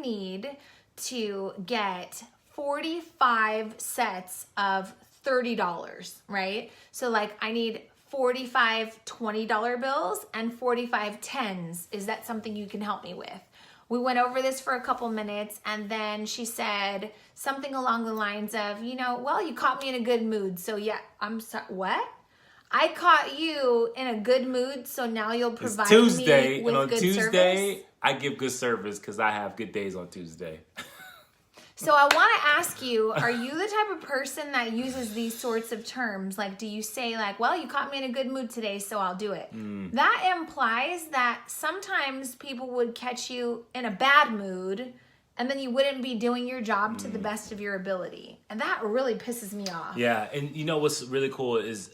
need to get 45 sets of $30, right? So like I need 45 $20 bills and 45 10s. Is that something you can help me with? We went over this for a couple minutes, and then she said something along the lines of, you know, well, you caught me in a good mood. So yeah, I'm sorry, what? I caught you in a good mood, so now you'll provide me with good service? And on Tuesday, I give good service because I have good days on Tuesday. So I want to ask you, are you the type of person that uses these sorts of terms? Like, do you say like, well, you caught me in a good mood today, so I'll do it. That implies that sometimes people would catch you in a bad mood and then you wouldn't be doing your job to the best of your ability. And that really pisses me off. Yeah, and you know what's really cool is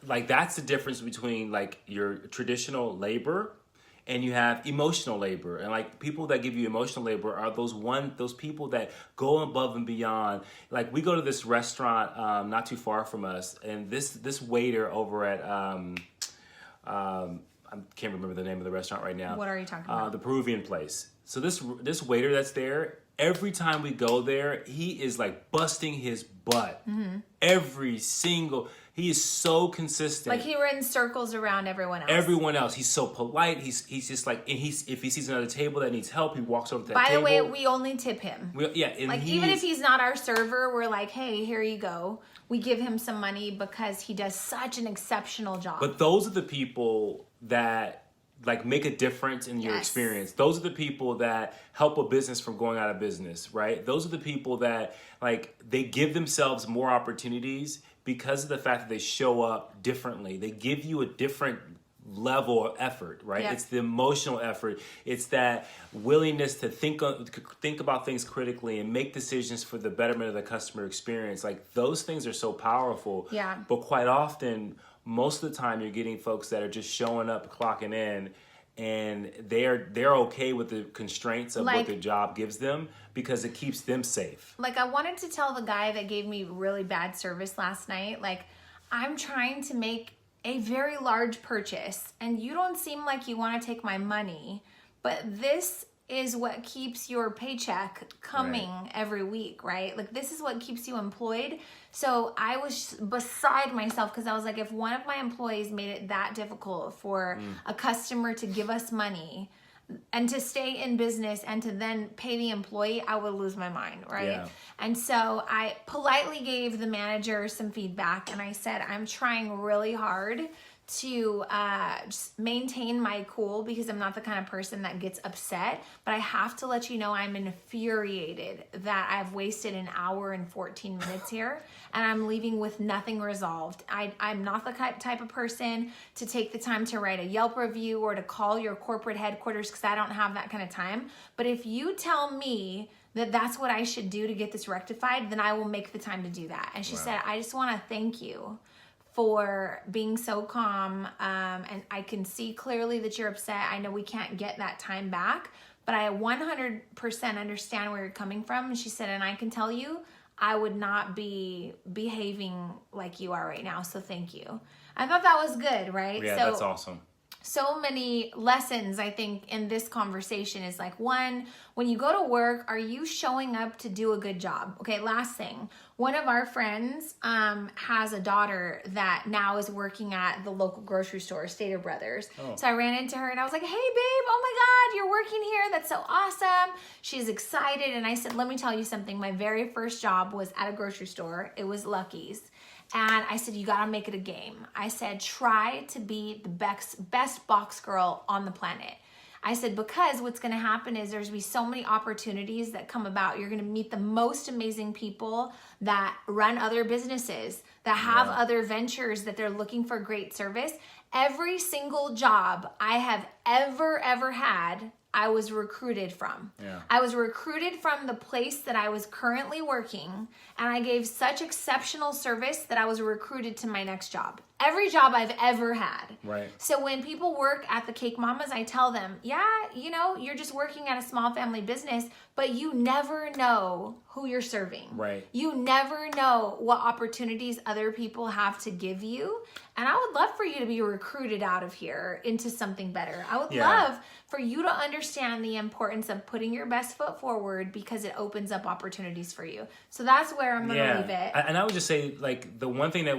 like that's the difference between like your traditional labor and you have emotional labor. And like people that give you emotional labor are those people that go above and beyond. Like we go to this restaurant not too far from us, and this waiter over at I can't remember the name of the restaurant right now. What are you talking about? The Peruvian place. So this waiter that's there, every time we go there, he is like busting his butt. He is so consistent. Like he runs circles around everyone else. Everyone else. He's so polite. He's just like, and if he sees another table that needs help, he walks over to that table. By the way, we only tip him. Even if he's not our server, we're like, hey, here you go. We give him some money because he does such an exceptional job. But those are the people that like make a difference in your experience. Those are the people that help a business from going out of business, right? Those are the people that like they give themselves more opportunities because of the fact that they show up differently. They give you a different level of effort, right? It's the emotional effort. It's that willingness to think about things critically and make decisions for the betterment of the customer experience. Like those things are so powerful. Yeah. But quite often, most of the time, you're getting folks that are just showing up, clocking in, and they're okay with the constraints of what their job gives them because it keeps them safe. Like I wanted to tell the guy that gave me really bad service last night, like I'm trying to make a very large purchase and you don't seem like you want to take my money, but this is what keeps your paycheck coming every week, right? Like this is what keeps you employed. So I was beside myself because I was like, if one of my employees made it that difficult for a customer to give us money and to stay in business and to then pay the employee, I would lose my mind, right? Yeah. And so I politely gave the manager some feedback and I said, I'm trying really hard to just maintain my cool because I'm not the kind of person that gets upset, but I have to let you know I'm infuriated that I've wasted an hour and 14 minutes here and I'm leaving with nothing resolved. I'm not the type of person to take the time to write a Yelp review or to call your corporate headquarters because I don't have that kind of time. But if you tell me that that's what I should do to get this rectified, then I will make the time to do that. And she said, I just want to thank you for being so calm, and I can see clearly that you're upset. I know we can't get that time back, but I 100% understand where you're coming from. And she said, and I can tell you, I would not be behaving like you are right now, so thank you. I thought that was good, right? Yeah, so, that's awesome. So many lessons, I think, in this conversation is like, one, when you go to work, are you showing up to do a good job? Okay, last thing. One of our friends has a daughter that now is working at the local grocery store, Stater Brothers. Oh. So I ran into her and I was like, hey, babe, oh my God, you're working here. That's so awesome. She's excited. And I said, let me tell you something. My very first job was at a grocery store. It was Lucky's. And I said, you got to make it a game. I said, try to be the best box girl on the planet. I said, because what's going to happen is there's going to be so many opportunities that come about. You're going to meet the most amazing people that run other businesses, that have other ventures, that they're looking for great service. Every single job I have ever had, I was recruited from. Yeah. I was recruited from the place that I was currently working, and I gave such exceptional service that I was recruited to my next job. every job I've ever had. Right. So when people work at the Cake Mamas, I tell them, yeah, you know, you're just working at a small family business, but you never know who you're serving. Right. You never know what opportunities other people have to give you. And I would love for you to be recruited out of here into something better. I would love for you to understand the importance of putting your best foot forward, because it opens up opportunities for you. So that's where I'm going to leave it. And I would just say, like, the one thing that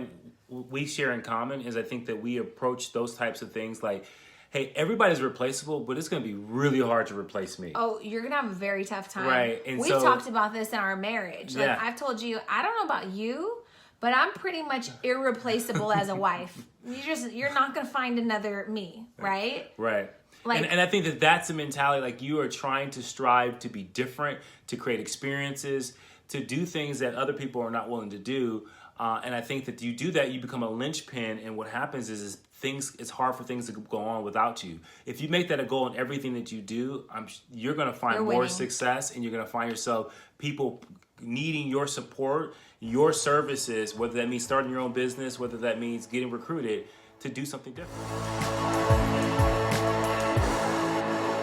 we share in common is I think that we approach those types of things like, hey, everybody's replaceable, but it's going to be really hard to replace me. Oh, you're going to have a very tough time. Right. And We've talked about this in our marriage. Like, I've told you, I don't know about you, but I'm pretty much irreplaceable as a wife. You're not going to find another me, right? Right. Like, and I think that that's a mentality, like, you are trying to strive to be different, to create experiences, to do things that other people are not willing to do. And I think that you do that, you become a linchpin, and what happens is it's hard for things to go on without you. If you make that a goal in everything that you do, you're going to find more success, and you're going to find yourself people needing your support, your services, whether that means starting your own business, whether that means getting recruited, to do something different.